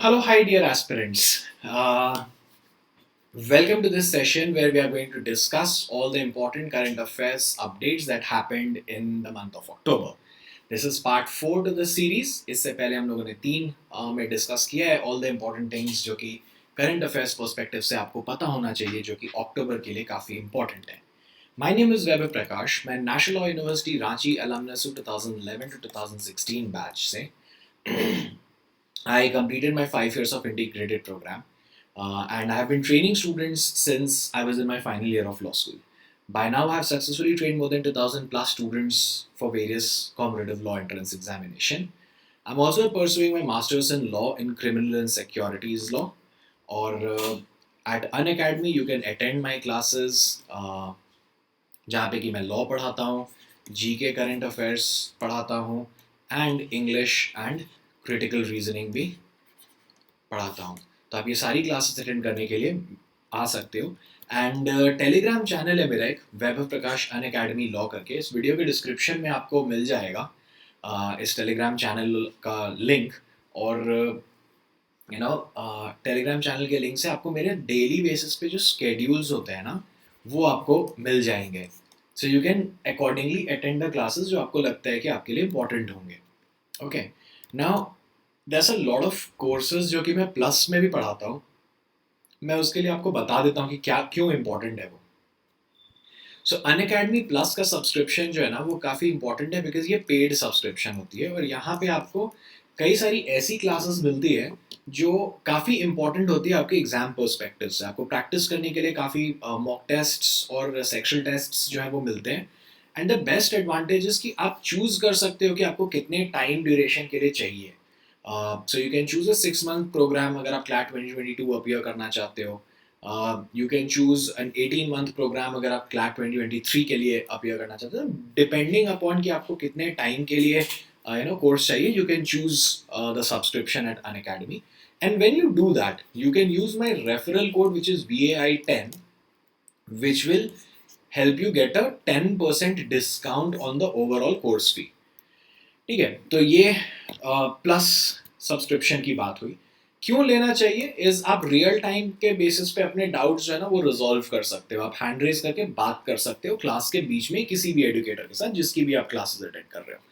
Hello, hi, dear aspirants. Welcome to this session where we are going to discuss all the important current affairs updates that happened in the month of October. This is part 4 to the series. इससे पहले हम लोगों ने 3 में discuss किया है all the important things जो कि current affairs perspective से आपको पता होना चाहिए जो कि अक्टूबर के लिए काफ़ी important है. My name is Vaibhav Prakash. मैं National Law University Ranchi alumnus हूँ 2011 to 2016 batch से. I completed my 5 years of integrated program, and I have been training students since I was in my final year of law school. By now, I have successfully trained more than 2000 plus students for various competitive law entrance examination. I'm also pursuing my master's in law in criminal and securities law. Or at Unacademy, you can attend my classes जहाँ पे कि मैं law पढ़ाता हूँ, GK current affairs पढ़ाता हूँ and English and critical reasoning भी पढ़ाता हूँ. तो आप ये सारी क्लासेस अटेंड करने के लिए आ सकते हो. एंड टेलीग्राम चैनल है मेरा एक, वैभव प्रकाश अनअकैडमी लॉ करके. इस वीडियो के डिस्क्रिप्शन में आपको मिल जाएगा इस टेलीग्राम चैनल का लिंक. और टेलीग्राम चैनल के लिंक से आपको मेरे डेली बेसिस पे जो स्केड्यूल्स होते हैं ना, वो आपको मिल जाएंगे. सो you can accordingly attend the classes जो आपको लगता है कि आपके लिए इंपॉर्टेंट होंगे. Okay, now there's a lot of courses जो कि मैं प्लस में भी पढ़ाता हूँ. मैं उसके लिए आपको बता देता हूँ कि क्या क्यों इम्पोर्टेंट है वो. सो अनअकैडमी प्लस का सब्सक्रिप्शन जो है ना, वो काफ़ी इंपॉर्टेंट है बिकॉज ये पेड सब्सक्रिप्शन होती है और यहाँ पे आपको कई सारी ऐसी क्लासेस मिलती है जो काफ़ी इंपॉर्टेंट होती है आपके एग्जाम पर्सपेक्टिव से. आपको प्रैक्टिस करने के लिए काफ़ी मॉक टेस्ट्स और सेक्शनल टेस्ट्स जो है वो मिलते हैं. And the best advantage is कि आप चूज कर सकते हो कि आपको कितने टाइम ड्यूरेशन के लिए चाहिए. So you can choose a 6 month programme अगर आप CLAT 2022 अपीयर करना चाहते हो. You can choose an 18 month programme अगर आप CLAT 2023 के लिए अपीयर करना चाहते हो. डिपेंडिंग अपॉन कि आपको कितने टाइम के लिए कोर्स चाहिए, you can choose the subscription at Unacademy. And when you do that, you can use my referral code which is VAI10, which will help you get a 10% discount on the overall course fee. ठीक है, तो ये plus subscription की बात हुई. क्यों लेना चाहिए इज आप रियल टाइम के बेसिस पे अपने डाउट्स जो है ना वो रिजॉल्व कर सकते हो. आप हैंड रेज करके बात कर सकते हो क्लास के बीच में किसी भी एडुकेटर के साथ जिसकी भी आप क्लासेस अटेंड कर रहे हो.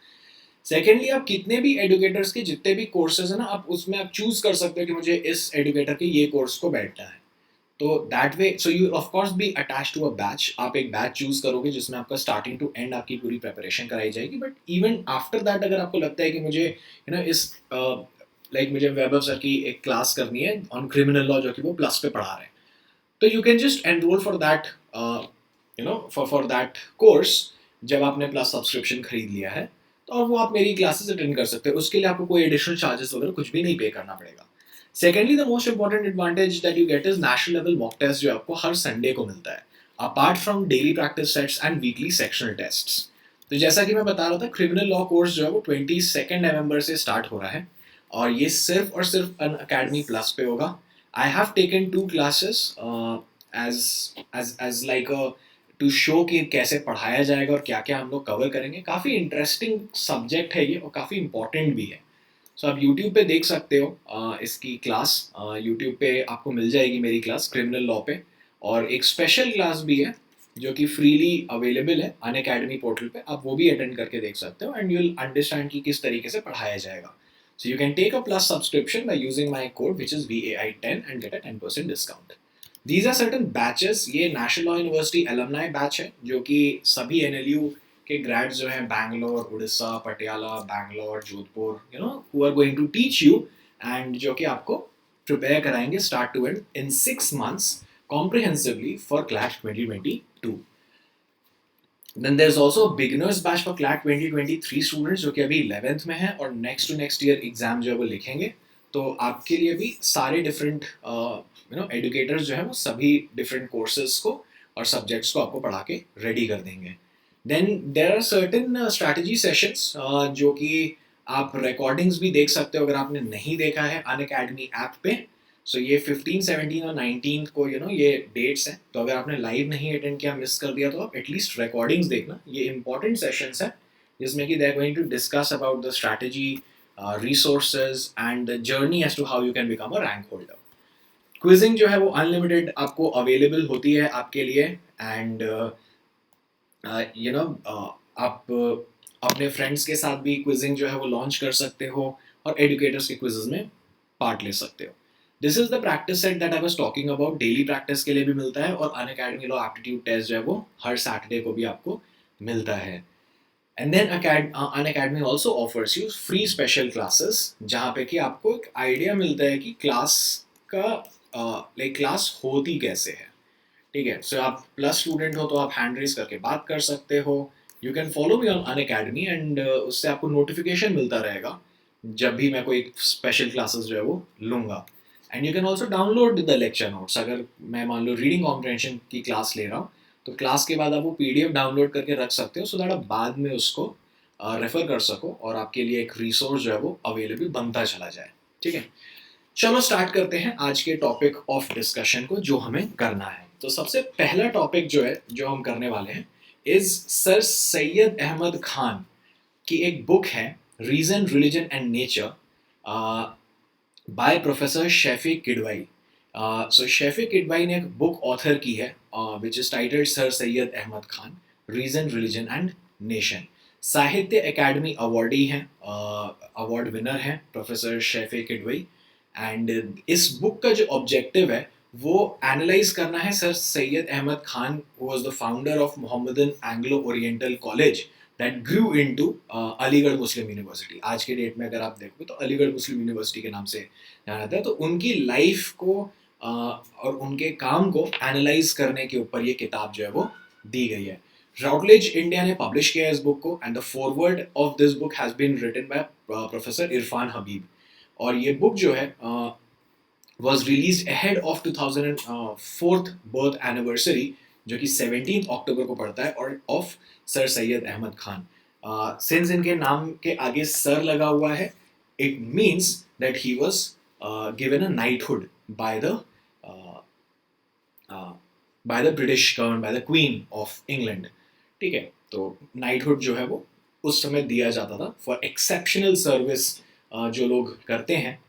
सेकेंडली, आप कितने भी एडुकेटर्स के जितने भी कोर्सेज है ना, आप उसमें आप चूज कर सकते हो कि मुझे इस एडुकेटर के ये कोर्स को बैठना है. तो that way, so you of course be attach to a batch. आप एक बैच चूज करोगे जिसमें आपका स्टार्टिंग टू एंड आपकी पूरी प्रिपरेशन कराई जाएगी. बट इवन आफ्टर दैट अगर आपको लगता है कि मुझे इस मुझे वैभव सर की एक क्लास करनी है ऑन क्रिमिनल लॉ जो कि वो प्लस पे पढ़ा रहे हैं, तो you can just enrol for that for that course जब आपने प्लस सब्सक्रिप्शन खरीद लिया है. तो और वो आप मेरी क्लासेस अटेंड कर सकते हो. उसके लिए आपको कोई एडिशनल चार्जेस वगैरह कुछ भी नहीं पे करना पड़ेगा. Secondly, the most important advantage that you get is national level mock test जो आपको हर संडे को मिलता है, apart from daily practice sets and weekly sectional tests. तो जैसा कि मैं बता रहा था, क्रिमिनल लॉ कोर्स जो है वो 22 नवंबर से स्टार्ट हो रहा है और ये सिर्फ और सिर्फ अन अकेडमी प्लस पे होगा. I have taken 2 classes as like a to show कि कैसे पढ़ाया जाएगा और क्या क्या हम लोग कवर करेंगे. काफ़ी इंटरेस्टिंग सब्जेक्ट है ये और काफ़ी इंपॉर्टेंट भी है. सो आप यूट्यूब पे देख सकते हो इसकी क्लास. यूट्यूब पे आपको मिल जाएगी मेरी क्लास क्रिमिनल लॉ पे. और एक स्पेशल क्लास भी है जो कि फ्रीली अवेलेबल है अनअकैडमी पोर्टल पे. आप वो भी अटेंड करके देख सकते हो एंड यू विल अंडरस्टैंड कि किस तरीके से पढ़ाया जाएगा. So you can take a plus subscription by using my code which is VAI10 and get a 10% discount. These are certain batches. ये national law university alumni batch है जो कि सभी NLU के ग्रेड्स जो हैं Bangalore, Orissa, Patiala, Bangalore, Jodhpur, who are going to teach you and जो कि आपको प्रिपेयर कराएंगे start to end in 6 months comprehensively for CLAT 2022. Then there's also a beginners batch for CLAT 2023 students जो कि अभी 11th में है और next to next year exam जो है वो लिखेंगे. तो आपके लिए भी सारे डिफरेंट एडुकेटर्स जो है वो सभी डिफरेंट कोर्सेज को और सब्जेक्ट्स को आपको पढ़ा के रेडी कर देंगे. Then there are certain strategy sessions जो कि आप रिकॉर्डिंग्स भी देख सकते हो अगर आपने नहीं देखा है अनअकैडमी ऐप पे. सो ये 15, 17 और 19 को ये डेट्स हैं. तो अगर आपने लाइव नहीं अटेंड किया, मिस कर दिया, तो आप एटलीस्ट रिकॉर्डिंग्स देखना. ये इंपॉर्टेंट सेशंस है जिसमें कि they are going to discuss about the strategy resources and the journey as to how you can become a rank holder. Quizzing जो है वो अनलिमिटेड आपको अवेलेबल होती है आपके लिए, एंड यू नो आप अपने फ्रेंड्स के साथ भी क्विजिंग जो है वो लॉन्च कर सकते हो और एडुकेटर्स के क्विजेज में पार्ट ले सकते हो. This is the practice set that I was talking about. Daily practice के लिए भी मिलता है और अनअकैडमी लॉ एप्टीट्यूड टेस्ट जो है वो हर सैटरडे को भी आपको मिलता है. And then Unacademy also offers you free special classes, जहाँ पे कि आपको एक आइडिया मिलता है कि क्लास का क्लास होती कैसे है. ठीक है, सो आप प्लस स्टूडेंट हो तो आप हैंड रेज करके बात कर सकते हो. You can follow me on Unacademy and उससे आपको नोटिफिकेशन मिलता रहेगा जब भी मैं कोई स्पेशल क्लासेस जो है वो लूँगा. And you can also download the lecture notes. अगर मैं मान लो रीडिंग कॉम्प्रहेंशन की क्लास ले रहा हूँ तो क्लास के बाद आप वो PDF डाउनलोड करके रख सकते हो, सो दैट आप बाद में उसको रेफर कर सको और आपके लिए एक रिसोर्स जो है वो अवेलेबल बनता चला जाए. ठीक है, चलो स्टार्ट करते हैं आज के टॉपिक ऑफ डिस्कशन को जो हमें करना है. तो सबसे पहला टॉपिक जो है जो हम करने वाले हैं इज सर सैयद अहमद खान की एक बुक है reason religion and nature by professor Shafey Kidwai. So Shafey Kidwai ने एक बुक ऑथर की है which is titled sir Syed Ahmad Khan reason religion and nation. Sahitya Akademi awardee हैं, अवार्ड विनर हैं प्रोफेसर शैफी किडवाई. एंड इस बुक का जो ऑब्जेक्टिव है वो एनालाइज करना है sir Syed Ahmad Khan who was the founder of Mohammedan Anglo Oriental College that grew into Aligarh Muslim University. आज के डेट में अगर आप देखोगे तो अलीगढ़ मुस्लिम यूनिवर्सिटी के नाम से जाना जाता है. तो उनकी लाइफ को और उनके काम को एनालाइज करने के ऊपर ये किताब जो है वो दी गई है. राउटलेज इंडिया ने पब्लिश किया है इस बुक को, and the foreword of this book has been written by professor Irfan Habib. और ये बुक जो है was released ahead of 2004th birth anniversary जो कि 17th अक्टूबर को पड़ता है और of sir Syed Ahmad Khan. Since इनके नाम के आगे सर लगा हुआ है it means that he was given a knighthood by the British government, by the Queen of England. ठीक है, तो नाइटहुड जो है वो उस समय दिया जाता था फॉर एक्सेप्शनल सर्विस. जो लोग करते हैं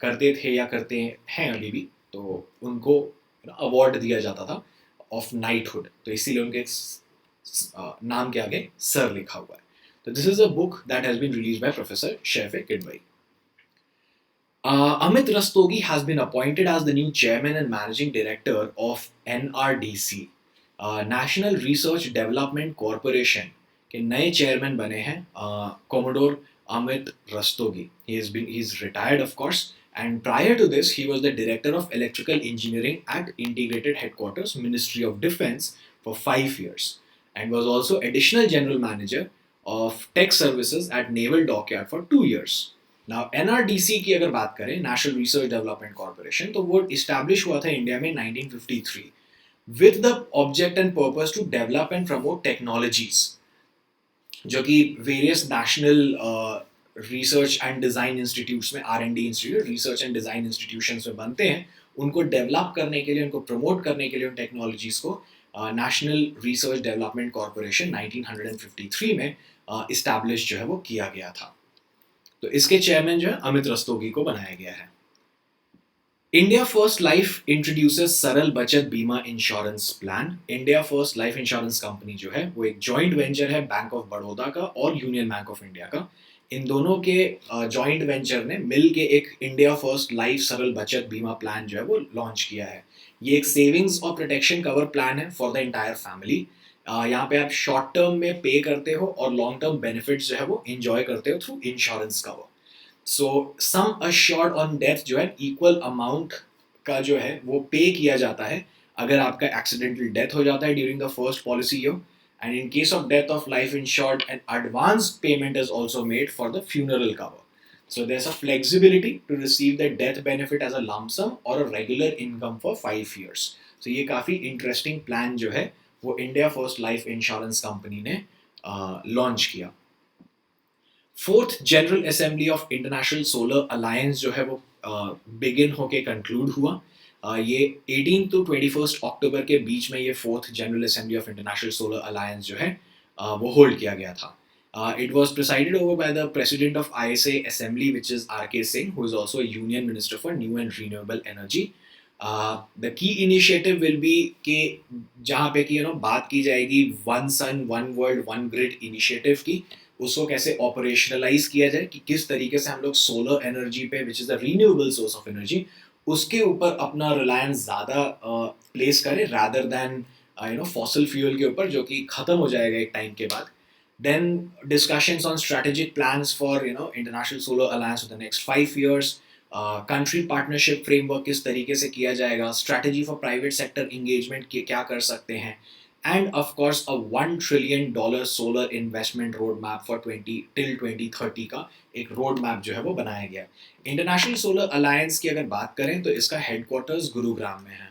करते थे या करते हैं अभी भी, तो उनको अवार्ड दिया जाता था ऑफ नाइटहुड. तो इसीलिए उनके नाम के आगे सर लिखा हुआ है. तो this is a book that has been released by professor Shafey Kidwai. Amit Rastogi has been appointed as the new chairman and managing director of NRDC, National Research Development Corporation के नए चेयरमैन बने हैं commodore Amit Rastogi. He's retired of course, and prior to this he was the director of electrical engineering at Integrated Headquarters Ministry of Defence for 5 years and was also additional general manager of tech services at Naval Dockyard for 2 years. Now NRDC की अगर बात करें National Research Development Corporation, तो वो establish हुआ था India में 1953 with the object and purpose to develop and promote technologies जो कि various national research and design institutes में R&D institute research and design institutions में बनते हैं, उनको डेवलप करने के लिए, उनको प्रमोट करने के लिए उन टेक्नोलॉजीज़ को नेशनल रिसर्च डेवलपमेंट कॉरपोरेशन 1953 में इस्टेब्लिश जो है वो किया गया था. तो इसके चेयरमैन जो है अमित रस्तोगी को बनाया गया है. इंडिया फर्स्ट लाइफ इंट्रोड्यूसेस सरल बचत बीमा insurance plan. India first life insurance company जो है वो एक जॉइंट वेंचर है बैंक ऑफ बड़ौदा का और यूनियन बैंक ऑफ इंडिया का. इन दोनों के जॉइंट वेंचर ने मिल के एक इंडिया फर्स्ट लाइफ सरल बचत बीमा प्लान जो है वो लॉन्च किया है. ये एक सेविंग्स और प्रोटेक्शन कवर प्लान है फॉर द एंटायर फैमिली. यहाँ पे आप शॉर्ट टर्म में पे करते हो और लॉन्ग टर्म बेनिफिट्स जो है वो एंजॉय करते हो through insurance cover. So sum assured on death जो है इक्वल अमाउंट का जो है वो पे किया जाता है अगर आपका एक्सीडेंटल डेथ हो जाता है during the first policy year, and in case of death of life insured an advance payment is also made for the funeral cover. So there is a flexibility to receive the death benefit as a lump sum or a regular income for 5 years. सो ये काफ़ी interesting plan जो है वो India first life insurance company ने launch किया. Fourth general assembly of international solar alliance जो है वो बिगिन होके कंक्लूड हुआ. ये 18 to 21 अक्टूबर के बीच में ये fourth general assembly of international solar alliance जो है वो होल्ड किया गया था. It was presided over by the president of ISA Assembly, which is R.K. Singh, who is also a union minister for new and renewable energy. The key initiative will be कि जहाँ पे कि बात की जाएगी one sun one world one grid initiative की, उसको कैसे ऑपरेशनलाइज किया जाए, कि किस तरीके से हम लोग सोलर एनर्जी पे, which is the renewable source of energy, उसके ऊपर अपना रिलायंस ज़्यादा प्लेस करें रादर दैन फॉसिल फ्यूल के ऊपर, जो कि ख़त्म हो जाएगा एक टाइम के बाद. Then discussions on strategic plans for International Solar Alliance for the next 5 years. Country partnership framework किस तरीके से किया जाएगा, strategy for private sector engagement के क्या कर सकते हैं, and of course a $1 trillion solar investment roadmap for 2030 का एक road map जो है वो बनाया गया. International Solar Alliance की अगर बात करें तो इसका headquarters गुरुग्राम में है.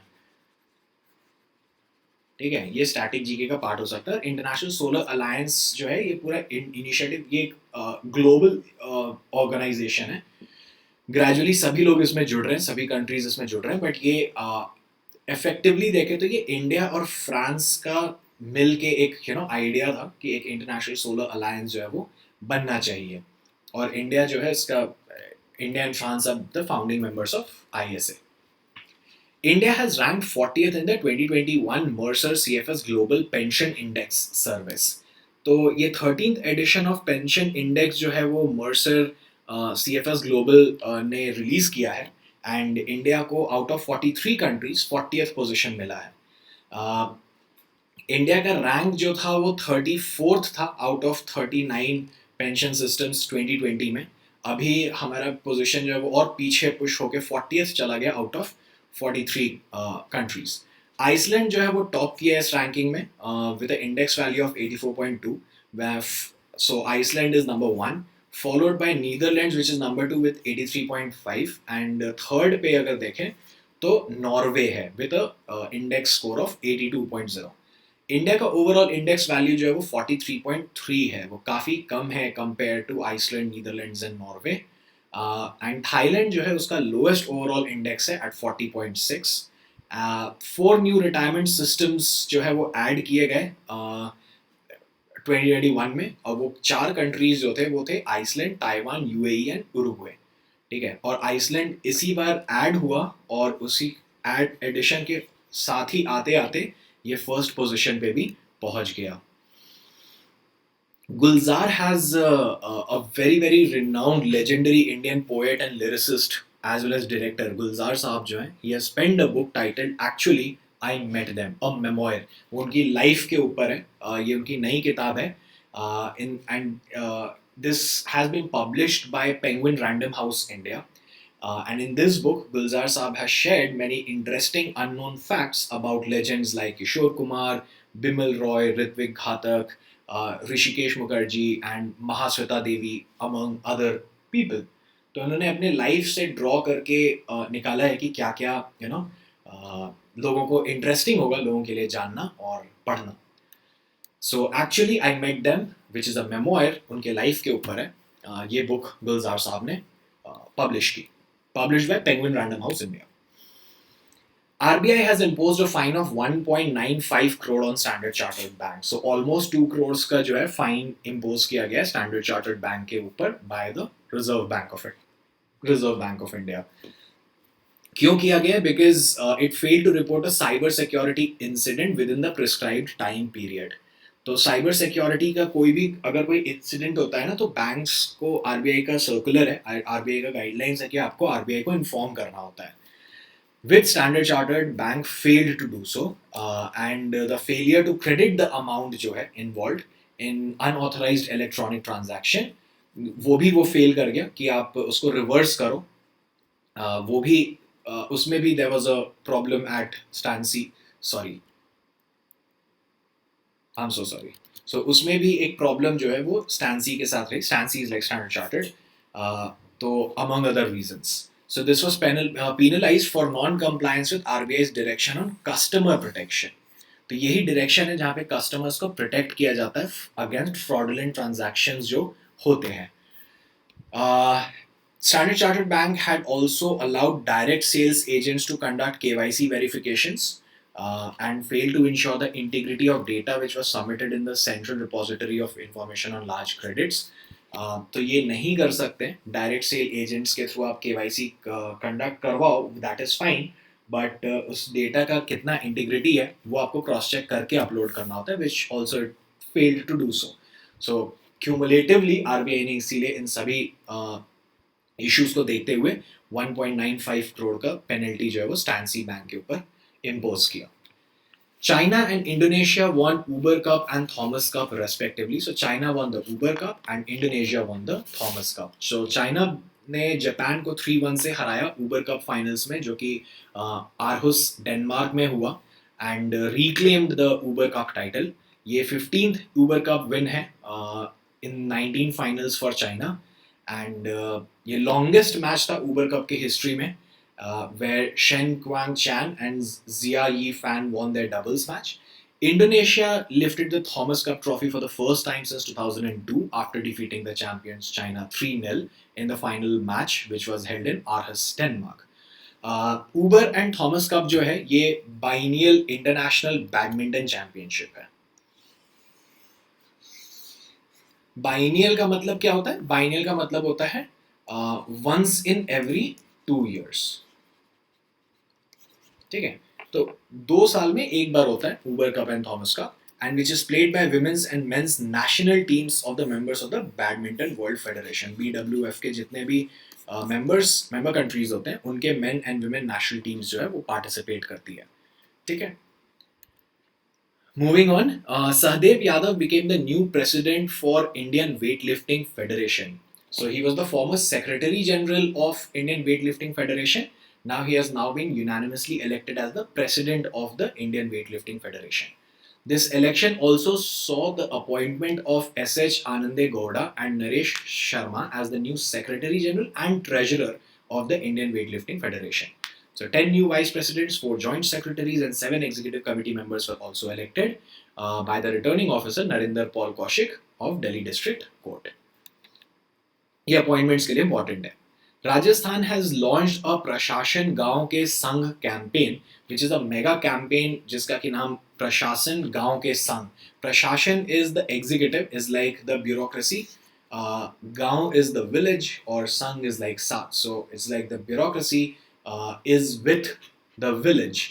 ठीक है, ये स्टैटिक जीके का पार्ट हो सकता है. इंटरनेशनल सोलर अलायंस जो है ये पूरा इनिशिएटिव, ये एक ग्लोबल ऑर्गेनाइजेशन है. ग्रेजुअली सभी लोग इसमें जुड़ रहे हैं, सभी कंट्रीज इसमें जुड़ रहे हैं, बट ये इफेक्टिवली देखें तो ये इंडिया और फ्रांस का मिल के एक आइडिया था कि एक इंटरनेशनल सोलर अलायंस जो है वो बनना चाहिए. और इंडिया जो है इसका, India and France are the founding members of ISA. India has ranked 40th in the 2021 Mercer CFS Global Pension Index Service. तो ये 13th edition of Pension Index जो है वो Mercer CFS Global ने रिलीज किया है, एंड इंडिया को out of 43 countries 40th position मिला है. इंडिया का रैंक जो था वो 34th था आउट ऑफ 39 पेंशन सिस्टम्स 2020 में. अभी हमारा पोजीशन जो है वो और पीछे पुश होके 40th चला गया आउट ऑफ 43 countries. आइसलैंड जो है वो टॉप किया है इस रैंकिंग में with an index value of 84.2. So Iceland is number 1, followed by Netherlands which is number 2 with 83.5, and third पे अगर देखें तो नॉर्वे है with a index score of 82.0. India का ओवरऑल इंडेक्स वैल्यू जो है वो 43.3 है, वो काफ़ी कम है compare to Iceland, Netherlands and Norway. And Thailand जो है उसका लोएस्ट ओवरऑल इंडेक्स है एट 40.6. 4 न्यू रिटायरमेंट सिस्टम्स जो है वो ऐड किए गए 2021 में, और वो 4 कंट्रीज जो थे वो थे Iceland, Taiwan, UAE and Uruguay. ठीक है, और आइसलैंड इसी बार ऐड हुआ, और उसी एडिशन के साथ ही आते आते ये फर्स्ट पोजीशन पे भी पहुंच गया. Gulzar has a very very renowned legendary Indian poet and lyricist as well as director. Gulzar साहब जो हैं, he has penned a book titled Actually I Met Them, a memoir. वो उनकी लाइफ के ऊपर है. ये उनकी नई किताब है. This has been published by Penguin Random House India. And in this book, Gulzar Saab has shared many interesting unknown facts about legends like Kishore Kumar, Bimal Roy, Ritvik Ghatak, Hrishikesh Mukherjee and Mahasweta Devi among other people. तो उन्होंने अपने life से draw करके निकाला है कि क्या क्या लोगों को इंटरेस्टिंग होगा लोगों के लिए जानना और पढ़ना. So actually I met them which is a memoir, उनके लाइफ के ऊपर है. ये बुक गुलजार साहब ने पब्लिश की, published by penguin random house India. RBI has imposed a fine of 1.95 crore on Standard Chartered Bank. So almost 2 crores का जो है फाइन इम्पोज किया गया Standard Chartered Bank के ऊपर by the Reserve Bank of India. क्यों किया गया? Because it failed to report a cyber security incident within the prescribed time period. तो साइबर सिक्योरिटी का कोई भी अगर कोई इंसिडेंट होता है ना, तो बैंक्स को RBI का सर्कुलर है, RBI का गाइडलाइंस है कि आपको RBI को इन्फॉर्म करना होता है. With Standard Chartered Bank failed to do so, and the failure to credit the amount जो है involved in unauthorized electronic transaction, वो fail कर गया कि आप उसको reverse करो. वो भी उसमें भी there was a problem at I'm so sorry. So उसमें भी एक problem जो है वो Stancy के साथ रही. Stancy is like Standard Chartered. तो among other reasons. So this was penalized for non-compliance with RBI's direction on customer protection. तो यही direction है जहाँ पे customers को protect किया जाता है against fraudulent transactions जो होते हैं. Standard Chartered Bank had also allowed direct sales agents to conduct KYC verifications. and failed to ensure the integrity of data which was submitted in the central repository of information on large credits. तो ये नहीं कर सकते direct cell agents के through आप KYC conduct करवाओ, that is fine, but उस data का कितना इंटीग्रिटी है वो आपको क्रॉस चेक करके अपलोड करना होता है, which also failed to do so. So cumulatively RBI ने इसीलिए इन सभी इश्यूज को देखते हुए 1.95 करोड़ का पेनल्टी जो है वो स्टैंसी बैंक के ऊपर इम्पोज किया. China and Indonesia won Uber Cup and Thomas Cup respectively. So China won the Uber Cup and Indonesia won the Thomas Cup. So China ने जापान को 3-1 से हराया Uber Cup फाइनल्स में, जो कि आरहुस डेनमार्क में हुआ, and reclaimed the Uber Cup title. ये 15th Uber Cup विन है इन 19 फाइनल्स फॉर चाइना, एंड ये लॉन्गेस्ट मैच था Uber Cup के हिस्ट्री में, where Shen Guang-chan and Zia Yi-fan won their doubles match. Indonesia lifted the Thomas Cup trophy for the first time since 2002 after defeating the champions China 3-0 in the final match, which was held in Aarhus, Denmark. Uber and Thomas Cup जो है ये biennial international badminton championship है. Biennial का मतलब क्या होता है? Biennial का मतलब होता है once in every 2 years. ठीक है, तो 2 साल में एक बार होता है Uber Cup and Thomas Cup, and which is played by women's and men's national teams of the members of the Badminton World Federation. BWF के जितने भी member countries होते हैं उनके men and women national teams जो है वो participate करती है. ठीक है, moving on, Sahdev Yadav became the new president for Indian Weightlifting Federation. So he was the former Secretary General of Indian Weightlifting Federation. Now he has now been unanimously elected as the president of the Indian Weightlifting Federation. This election also saw the appointment of S.H. Anande Gowda and Naresh Sharma as the new Secretary General and Treasurer of the Indian Weightlifting Federation. So 10 new vice presidents, 4 joint secretaries and 7 executive committee members were also elected by the returning officer Narinder Paul Kaushik of Delhi District Court. ये appointments के लिए important है. Rajasthan has launched a प्रशासन गांव के संघ campaign, which is a mega campaign जिसका कि नाम प्रशासन गांव के संघ. प्रशासन is the executive, is like the bureaucracy, गांव इज द विलेज और संघ इज लाइक साथ. So it's like the bureaucracy is with the village.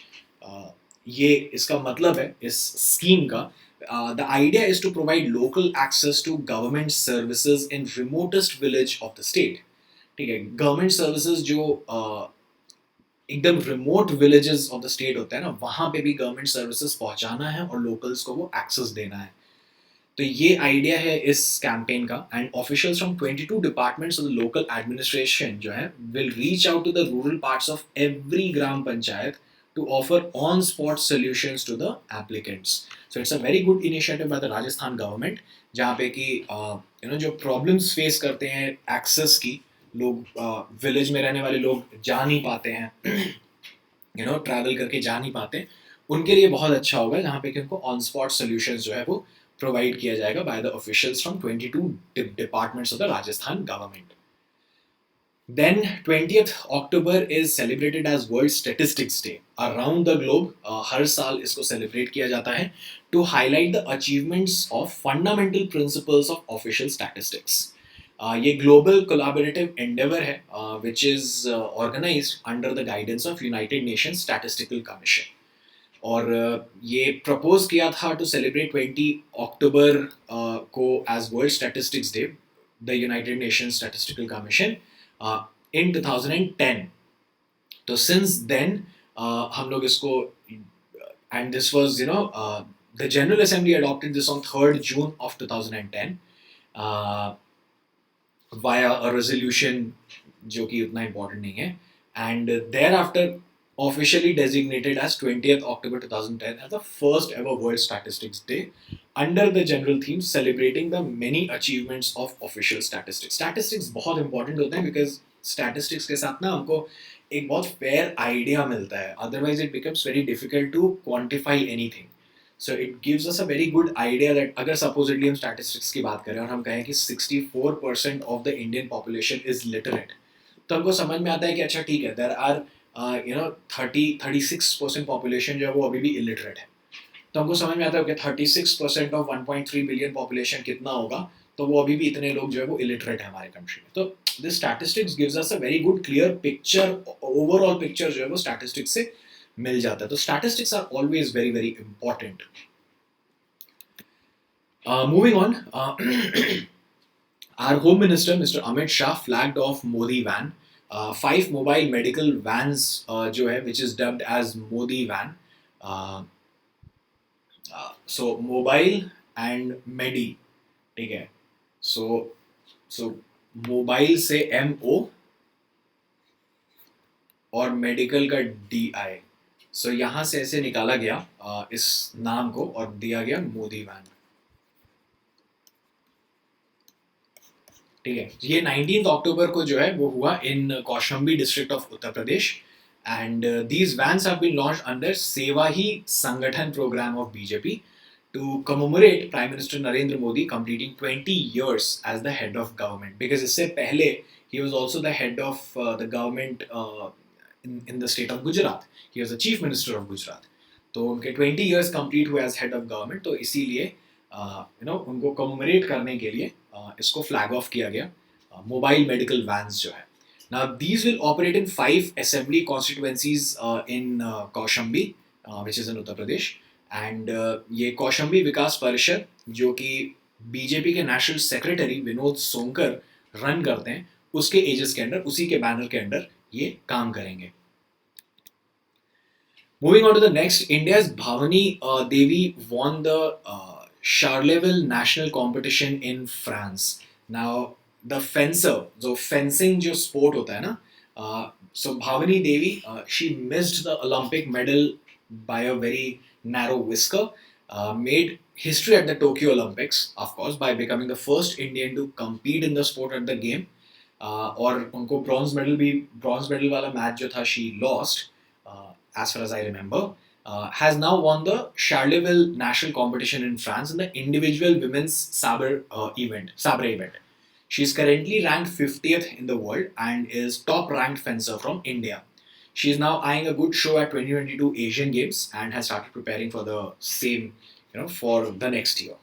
ये इसका मतलब है इस स्कीम का. The idea is to provide local access to government services in remotest village of the state. ठीक है, गवर्नमेंट सर्विसेज जो एकदम remote villages of the state होते हैं ना, वहाँ पे भी गवर्नमेंट सर्विसेज पहुँचाना है और लोकल्स को वो एक्सेस देना है. तो ये आइडिया है इस कैंपेन का. And officials from 22 departments of the local administration जो है will reach out to the rural parts of every gram panchayat to offer on-spot solutions to the applicants. So it's a very good initiative by the Rajasthan government, जहाँ पे कि जो problems face करते हैं access की, लोग village में रहने वाले लोग जा नहीं पाते हैं, travel करके जा नहीं पाते, उनके लिए बहुत अच्छा होगा जहाँ पे कि उनको on-spot solutions जो है वो provide किया जाएगा by the officials from 22 departments of the Rajasthan government. Then 20th October is celebrated as World Statistics Day. Around the globe, हर साल इसको celebrate किया जाता है to highlight the achievements of fundamental principles of official statistics. ये global collaborative endeavor है which is organized under the guidance of United Nations Statistical Commission. और ये propose किया था to celebrate 20 October को as World Statistics Day, the United Nations Statistical Commission. In 2010. तो since then हम लोग इसको, and this was the General Assembly adopted this on 3rd June of 2010 via a resolution जो कि उतना important नहीं है, and thereafter officially designated as 20th October 2010 as the first ever World Statistics Day under the general theme celebrating the many achievements of official statistics. Statistics बहुत important होते हैं because statistics के साथ ना हमको एक बहुत fair idea मिलता है. Otherwise it becomes very difficult to quantify anything. So it gives us a very good idea that अगर supposedly हम statistics की बात करें और हम कहें कि 64% of the Indian population is literate, तो हमको समझ में आता है कि अच्छा ठीक है, there are 36% पॉपुलेशन जो है वो अभी भी इलिटरेट है। तो हमको समझ में आता है कि 36% ऑफ 1.3 बिलियन पॉपुलेशन कितना होगा, तो वो अभी भी इतने लोग जो है वो इलिटरेट है हमारे कंट्री में। तो this statistics gives us a very good clear picture, overall picture जो है वो स्टैटिस्टिक्स से मिल जाता है। तो statistics are always very very important. Moving on, our Home Minister, Mr. Amit Shah, flagged off Modi van. 5 mobile medical vans जो है, which is dubbed as Modi van. Uh, so mobile and medi, ठीक है। so mobile से MO और medical का DI, so यहाँ से ऐसे निकाला गया इस नाम को और दिया गया मोदी वैन, ठीक है। ये 19 अक्टूबर को जो है वो हुआ in Kaushambi district of Uttar Pradesh, and these vans have been launched under Seva Hi Sangathan programme of BJP to commemorate Prime Minister Narendra Modi completing 20 years as the head of government, because इससे पहले he was also the head of the government in the state of Gujarat. He was the chief minister of Gujarat. तो उनके 20 years complete हुए as head of government, तो इसीलिए उनको commemorate करने के लिए इसको flag off किया गया mobile medical vans जो है। Now these will operate in 5 assembly constituencies in Kaushambi, which is in Uttar Pradesh. And ये कौशाम्बी विकास परिषद जो कि बीजेपी के national secretary Vinod Sonkar run करते हैं, उसके एजेस के अंडर, उसी के बैनर के अंडर ये काम करेंगे। Moving on to the next, India's Bhavani Devi won the Charleville national competition in France. Now the fencer, जो फेंसिंग जो स्पोर्ट होता है ना, so Bhavani Devi she missed the Olympic medal by a very narrow whisker, made history at the Tokyo Olympics, of course, by becoming the first Indian to compete in the sport at the game. और उनको bronze medal वाला match जो था she lost, as far as I remember. Has now won the Charleville national competition in France in the individual women's sabre event. She is currently ranked 50th in the world and is top ranked fencer from India. She is now eyeing a good show at 2022 Asian Games and has started preparing for the same, for the next year.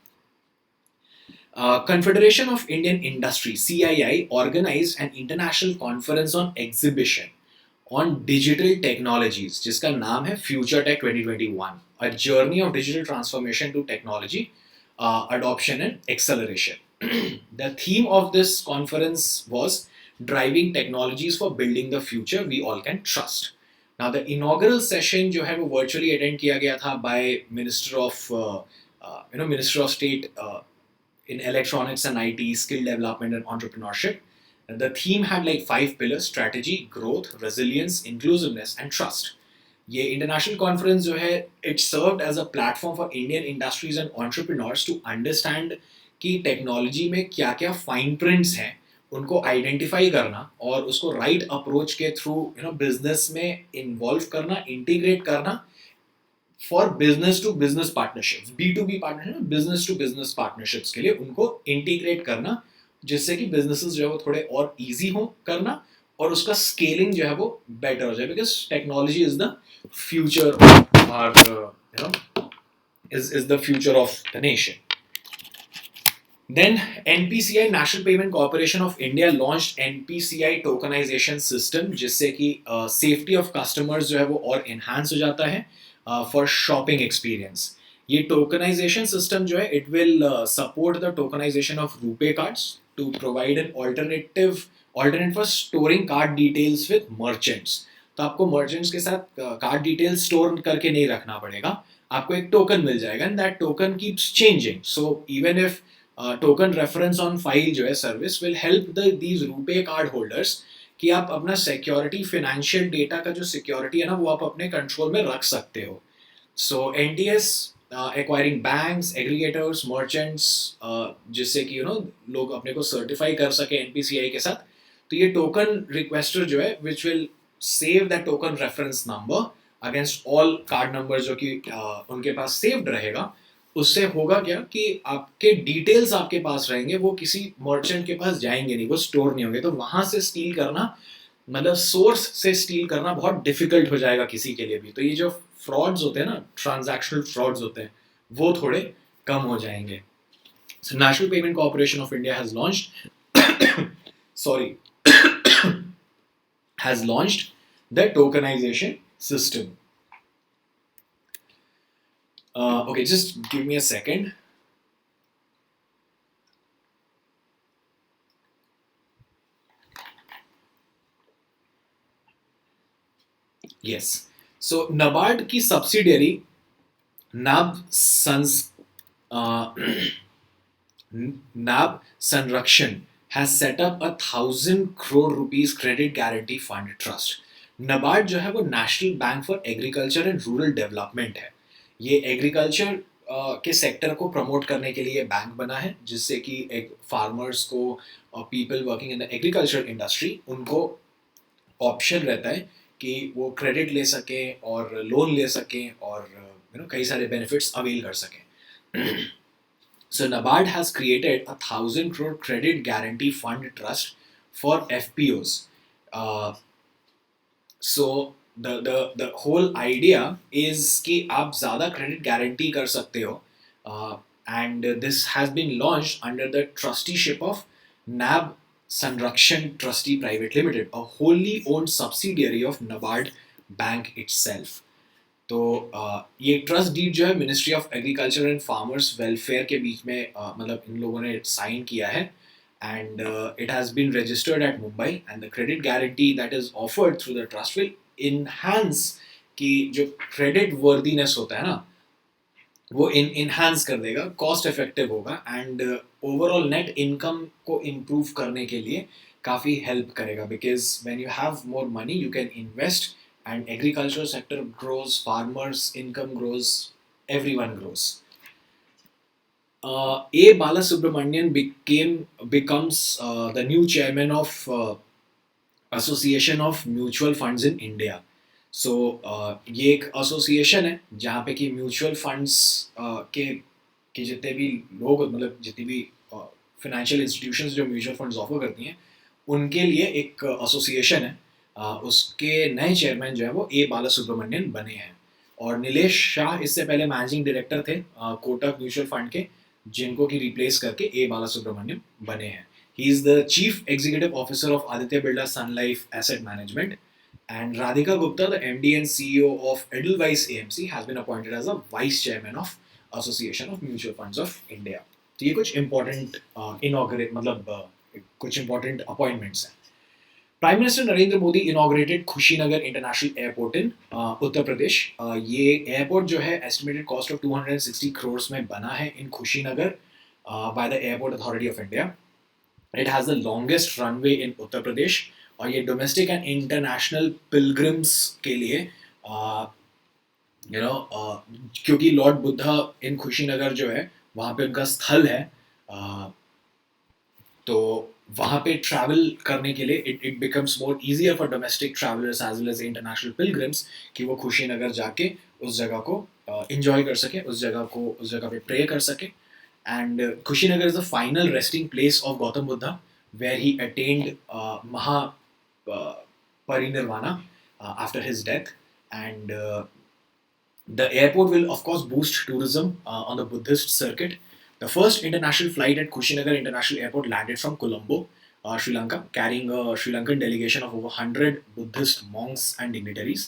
Confederation of Indian Industry (CII) organized an international conference on exhibition on digital technologies, जिसका नाम है Future Tech 2021, a journey of digital transformation to technology adoption and acceleration. The theme of this conference was driving technologies for building the future we all can trust. Now the inaugural session जो है वो virtually attend किया गया था by Minister of State in Electronics and IT, Skill Development and Entrepreneurship. And the theme had like 5 pillars: strategy, growth, resilience, inclusiveness and trust. ये international conference जो है, it served as a platform for Indian industries and entrepreneurs to understand कि technology में क्या क्या fine prints हैं, उनको identify करना और उसको राइट अप्रोच के थ्रू बिजनेस में इन्वॉल्व करना, इंटीग्रेट करना for business to business partnerships, B2B partnership, business to business partnerships के लिए उनको इंटीग्रेट करना, जिससे कि बिजनेसेस जो है वो थोड़े और इजी हो करना और उसका स्केलिंग जो है वो बेटर हो जाए, because technology is the future of our is the future of the nation. Then NPCI, National Payment Corporation of India, launched NPCI tokenization system, जिससे कि safety of customers जो है वो और enhance हो जाता है for shopping experience. ये tokenization system जो है, it will support the tokenization of RuPay cards to provide an alternate for storing card details with merchants. तो आपको merchants के साथ card details store करके नहीं रखना पड़ेगा, आपको एक token मिल जाएगा and that token keeps changing. So even if token reference on file जो है service will help these RuPay card holders कि आप अपना सिक्योरिटी, फाइनेंशियल डेटा का जो सिक्योरिटी है ना, वो आप अपने कंट्रोल में रख सकते हो। So NTS acquiring banks, aggregators, merchants, जिससे कि लोग अपने को सर्टिफाई कर सके एनपीसीआई के साथ। तो ये टोकन रिक्वेस्टर जो है which will save that token reference number against all card number जो कि उनके पास सेव्ड रहेगा। उससे होगा क्या कि आपके डिटेल्स आपके पास रहेंगे, वो किसी मर्चेंट के पास जाएंगे नहीं, वो स्टोर नहीं होंगे। तो वहां से स्टील करना मतलब सोर्स से स्टील करना बहुत डिफिकल्ट हो जाएगा किसी के लिए भी। तो ये जो फ्रॉड्स होते हैं ना, ट्रांजैक्शनल फ्रॉड्स होते हैं, वो थोड़े कम हो जाएंगे। So National Payment Corporation of India has launched sorry has launched the tokenization system. Okay, just give me a second. Yes. So NABARD की subsidiary NAB Sans uh, NAB Sanrakshan has set up 1,000 crore rupees credit guarantee fund trust. NABARD जो है वो national bank for agriculture and rural development है। ये agriculture के sector को promote करने के लिए बैंक बना है, जिससे कि एक फार्मर्स को और people working in the agriculture industry, उनको ऑप्शन रहता है कि वो क्रेडिट ले सकें और लोन ले सकें और कई सारे बेनिफिट्स अवेल कर सकें। So NABARD has created 1,000 crore credit guarantee fund trust for FPOs. Uh, so the whole idea is कि आप ज़्यादा credit guarantee कर सकते हो, and this has been launched under the trusteeship of NAB Sanrakshan Trustee Private Limited, a wholly owned subsidiary of NABARD Bank itself. तो ये trust deed जो है ministry of agriculture and farmers welfare के बीच में मतलब इन लोगों ने साइन किया है, and it has been registered at Mumbai, and the credit guarantee that is offered through the trust will enhance की जो क्रेडिट वर्दीनेस होता है ना, वो इनहांस कर देगा, कॉस्ट इफेक्टिव होगा, एंड ओवरऑल नेट इनकम को इम्प्रूव करने के लिए काफ़ी हेल्प करेगा, because when you have more money you can invest and agriculture sector grows, farmers income grows, everyone grows. A Balasubramanian becomes the new chairman of Association of Mutual Funds in India. So ये एक association है जहाँ पे कि mutual funds के जितने भी लोग, मतलब जितनी भी फाइनेंशियल इंस्टीट्यूशंस जो म्यूचुअल फंड्स ऑफर करती हैं, उनके लिए एक एसोसिएशन है। उसके नए चेयरमैन जो है वो ए बालासुब्रमण्यन बने हैं, और नीलेश शाह इससे पहले मैनेजिंग डायरेक्टर थे कोटक म्यूचुअल फंड के, जिनको कि रिप्लेस करके ए बालासुब्रमण्यन बने हैं। He is the chief executive officer of Aditya Birla Sun Life Asset Management, and Radhika Gupta, the MD and CEO of Edelweiss AMC, has been appointed as a vice chairman of Association of Mutual Funds of India. तो ये कुछ important inaugurate मतलब कुछ important appointments हैं। Prime Minister Narendra Modi inaugurated Kushinagar International Airport in Uttar Pradesh. ये airport जो है estimated cost of 260 crores में बना है in Kushinagar by the Airport Authority of India. It has the longest runway in Uttar Pradesh, और ये domestic and international pilgrims के लिए क्योंकि लॉर्ड बुद्धा इन कुशीनगर जो है वहाँ पे उनका स्थल है, तो वहाँ पे ट्रैवल करने के लिए it becomes more easier for domestic travellers as well as international pilgrims कि वो कुशीनगर जाके उस जगह को इंजॉय कर सके, उस जगह पे प्रे कर सके। And Kushinagar is the final resting place of Gautam Buddha, where he attained Maha Parinirvana after his death, and the airport will of course boost tourism on the Buddhist circuit. The first international flight at Kushinagar International Airport landed from Colombo, Sri Lanka, carrying a Sri Lankan delegation of over 100 Buddhist monks and dignitaries.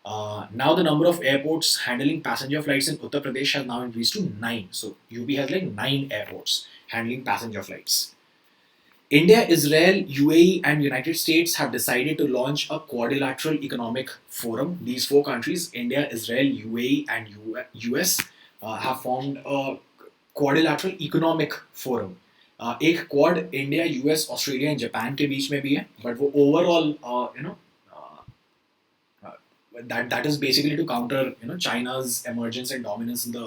Now the number of airports handling passenger flights in Uttar Pradesh has now increased to 9. So UP has like 9 airports handling passenger flights. India, Israel, UAE, and United States have decided to launch a quadrilateral economic forum. These 4 countries, India, Israel, UAE, and US, have formed a quadrilateral economic forum. एक quad India, US, Australia, and Japan के बीच में भी है, but वो overall, that is basically to counter China's emergence and dominance in the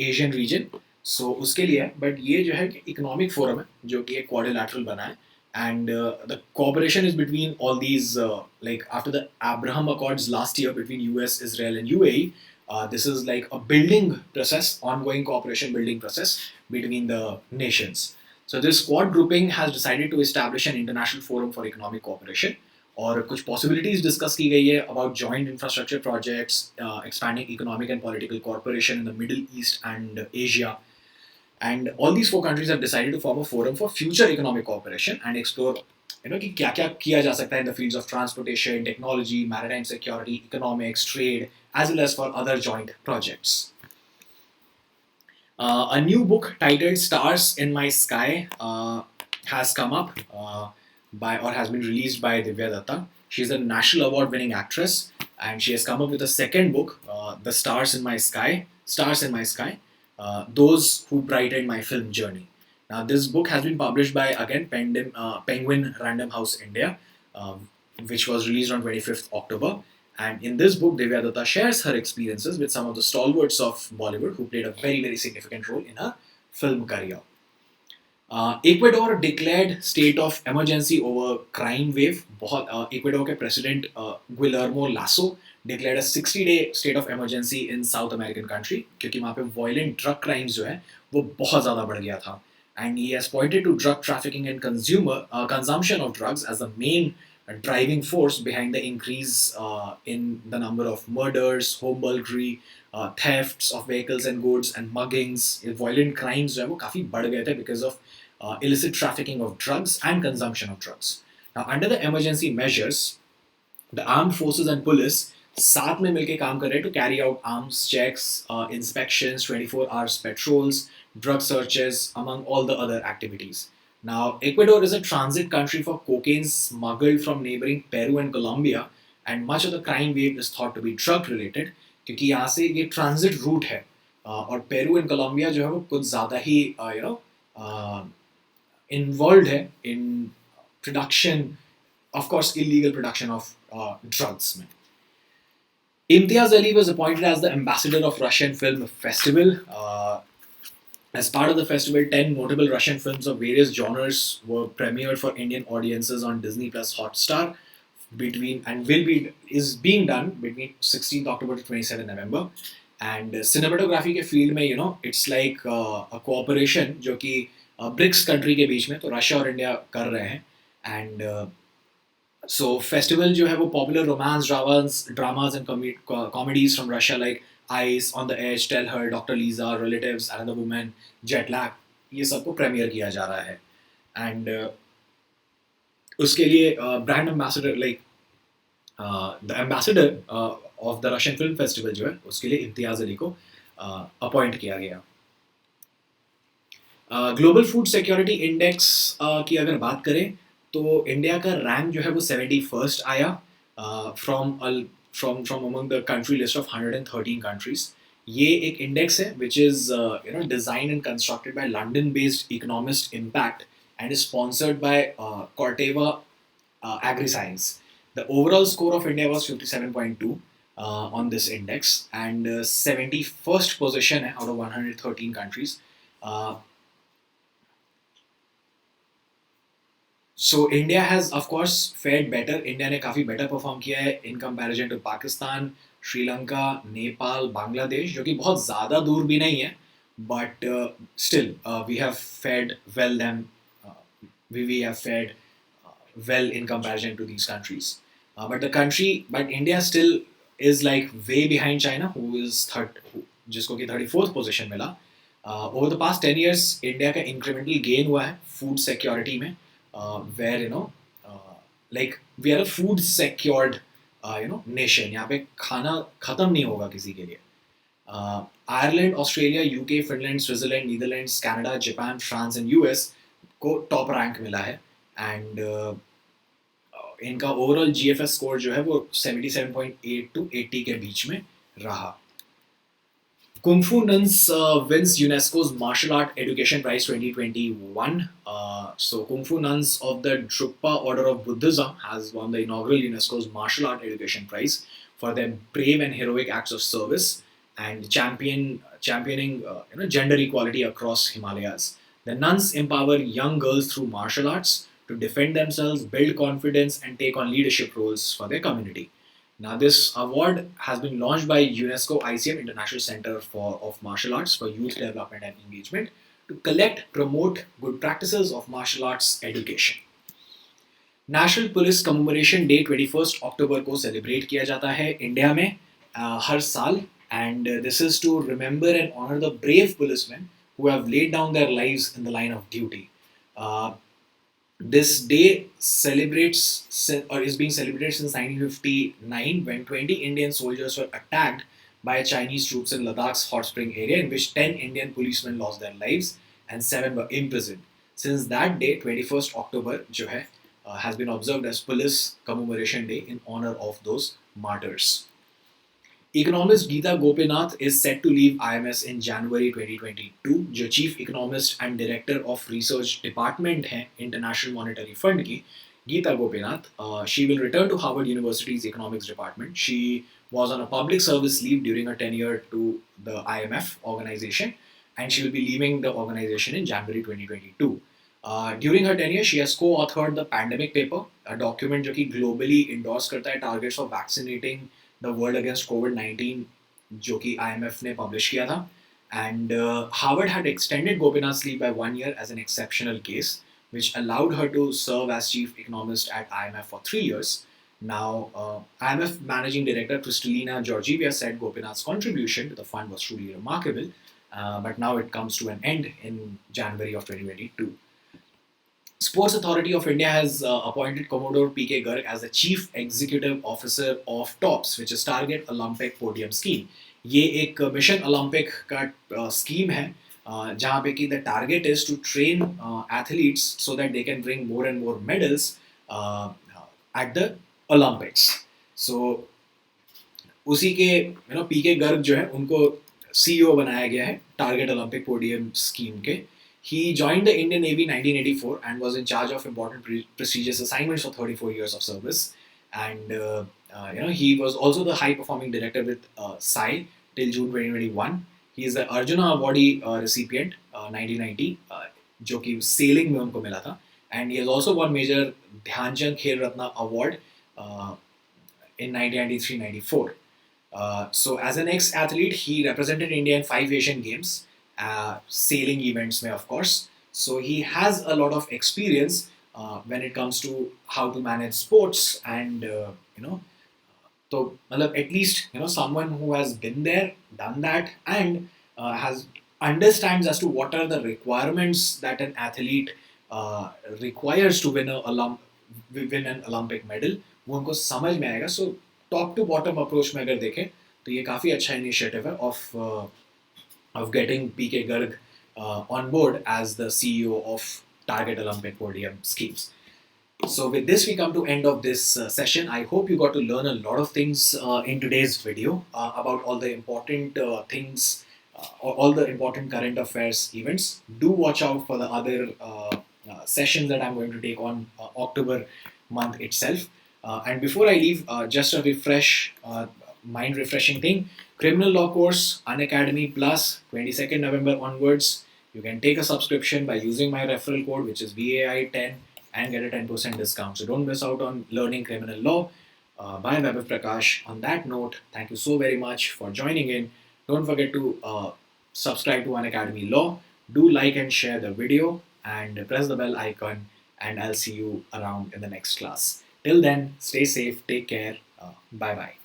Asian region. सो उसके लिए, but ये जो है कि इकोनॉमिक फोरम है जो कि एक क्वाड्रिलैटरल बना है, and the cooperation is between all these, like after the Abraham accords last year between US, Israel and UAE, this is like a building process, ongoing cooperation building process between the nations. So this quad grouping has decided to establish an international forum for economic cooperation और कुछ possibilities discuss की गई है about joint infrastructure projects, expanding economic and political corporation in the middle east and Asia. And all these four countries have decided to form a forum for future economic cooperation and explore कि क्या क्या किया जा सकता है in the fields of transportation, technology, maritime security, economics, trade, as well as for other joint projects. A new book titled Stars in My Sky has come up by or has been released by Divya Datta. She's a national award winning actress and she has come up with a second book, The Stars in My Sky, Stars in My Sky, Those Who Brightened My Film Journey. Now, this book has been published by, again, Penguin Random House India, which was released on 25th October. And in this book, Divya Datta shares her experiences with some of the stalwarts of Bollywood who played a very, very significant role in her film career. Ecuador declared state of emergency over crime wave. Ecuador के president Guillermo Lasso declared a 60-day state of emergency in South American country क्योंकि वहाँ पे violent drug crimes जो है वो बहुत ज़्यादा बढ़ गया था. And he has pointed to drug trafficking and consumption of drugs as the main driving force behind the increase in the number of murders, homebuildery, thefts of vehicles and goods, and muggings. Violent crimes जो है वो काफ़ी बढ़ गए थे because of illicit trafficking of drugs and consumption of drugs. Now, under the emergency measures, the armed forces and police साथ में मिलके काम कर रहे हैं to carry out arms checks, inspections, 24 hours patrols, drug searches, among all the other activities. Now, Ecuador is a transit country for cocaine smuggled from neighboring Peru and Colombia, and much of the crime wave is thought to be drug related क्योंकि यहाँ से ये transit route है और Peru and Colombia जो है वो कुछ ज़्यादा ही involved है in production, of course, illegal production of drugs. Imtiaz Ali was appointed as the ambassador of Russian Film Festival. As part of the festival, 10 notable Russian films of various genres were premiered for Indian audiences on Disney Plus Hotstar is being done between 16th October to 27th November. And cinematography के field में, it's like a cooperation जो कि BRICS country के बीच में, तो Russia और India कर रहे हैं. एंड सो फेस्टिवल जो है वो popular romance dramas and comedies from Russia like Ice, On the Edge, Tell Her, Doctor Liza, Relatives, Another Woman, Jet Lag, ये सबको प्रीमियर किया जा रहा है. एंड उसके लिए brand ambassador like the ambassador of the Russian film festival जो है उसके लिए इम्तियाज अली को अपॉइंट किया गया. ग्लोबल फूड सिक्योरिटी इंडेक्स की अगर बात करें तो इंडिया का रैंक जो है वो 71st आया from among the country list of 113 countries. ये एक इंडेक्स है which is design and constructed by London based economist impact and is sponsored by Corteva agriscience. The overall score of India was 57.2 on this index and 71st position है out of 113 countries. So India has of course fared better. India ने काफ़ी better perform किया है in comparison to Pakistan, Sri Lanka, Nepal, Bangladesh, जो कि बहुत ज़्यादा दूर भी नहीं है, but still we have fared well them. We have fared well in comparison to these countries. But India still is like way behind China, who is जिसको कि 34th position मिला. Over the past 10 years, India का incremental gain हुआ है food security में. Where like we are a food secured nation. यहाँ पे खाना खत्म नहीं होगा किसी के लिए. Ireland, Australia, UK, Finland, Switzerland, Netherlands, Canada, Japan, France and US को टॉप रैंक मिला है. एंड इनका ओवरऑल GFS स्कोर जो है वो 77.8 to 80 के बीच में रहा. Kung Fu Nuns wins UNESCO's Martial Art Education Prize 2021. So Kung Fu Nuns of the Drukpa Order of Buddhism has won the inaugural UNESCO's Martial Art Education Prize for their brave and heroic acts of service and championing gender equality across Himalayas. The nuns empower young girls through martial arts to defend themselves, build confidence, and take on leadership roles for their community. Now, this award has been launched by UNESCO ICM International Center of Martial Arts for Youth Development and Engagement to promote good practices of martial arts education. National police commemoration day 21 अक्टूबर को celebrate किया जाता है India में हर साल, and this is to remember and honour the brave policeman who have laid down their lives in the line of duty. This day celebrates or is being celebrated since 1959 when 20 Indian soldiers were attacked by Chinese troops in Ladakh's hot spring area, in which 10 Indian policemen lost their lives and 7 were imprisoned. Since that day, 21st October, जो है, has been observed as Police Commemoration Day in honor of those martyrs. Economist Geeta Gopinath is set to leave IMS in January 2022. जो chief economist and director of research department हैं international monetary fund की, Geeta Gopinath, she will return to Harvard University's economics department. She was on a public service leave during her tenure to the IMF organization, and she will be leaving the organization in January 2022. During her tenure, she has co-authored the Pandemic Paper, a document जो कि globally endorse करता है targets of vaccinating the world against COVID-19, जो कि IMF ने publish किया था. And Harvard had extended Gopinath's leave by 1 year as an exceptional case, which allowed her to serve as chief economist at IMF for 3 years. Now, IMF Managing Director Kristalina Georgieva said Gopinath's contribution to the fund was truly remarkable, but now it comes to an end in January of 2022. Sports Authority of India has appointed Commodore P.K. Garg as the Chief Executive Officer of TOPS, which is Target Olympic Podium Scheme. ये एक mission Olympic का scheme है जहाँ पे कि the target is to train athletes so that they can bring more and more medals at the Olympics. So उसी के पीके गर्ग जो है उनको CEO बनाया गया है टारगेट ओलंपिक पोडियम स्कीम के. He joined the Indian Navy in 1984 and was in charge of important prestigious assignments for 34 years of service. And he was also the high-performing director with SAI till June 2021. He is the Arjuna Awardee recipient 1990, जो कि sailing में उनको मिला था. And he has also won major Dhyanchand Khel Ratna Award in 1993-94. So as an ex-athlete, he represented India in 5 Asian Games. Sailing events में of course, so he has a lot of experience when it comes to how to manage sports, and so मतलब at least someone who has been there, done that, and has understands as to what are the requirements that an athlete requires to win an Olympic medal, वो उनको समझ में आएगा. So top to bottom approach में अगर देखें तो ये काफ़ी अच्छा initiative है of getting P.K. Garg on board as the CEO of Target Olympic Podium Schemes. So with this, we come to end of this session. I hope you got to learn a lot of things in today's video about all the important things, all the important current affairs events. Do watch out for the other sessions that I'm going to take on October month itself. And before I leave, just a mind refreshing thing. Criminal Law course, Unacademy Plus, 22nd November onwards. You can take a subscription by using my referral code, which is VAI10, and get a 10% discount. So don't miss out on learning criminal law. By Vaibhav Prakash. On that note, thank you so very much for joining in. Don't forget to subscribe to Unacademy Law. Do like and share the video, and press the bell icon, and I'll see you around in the next class. Till then, stay safe, take care, bye bye.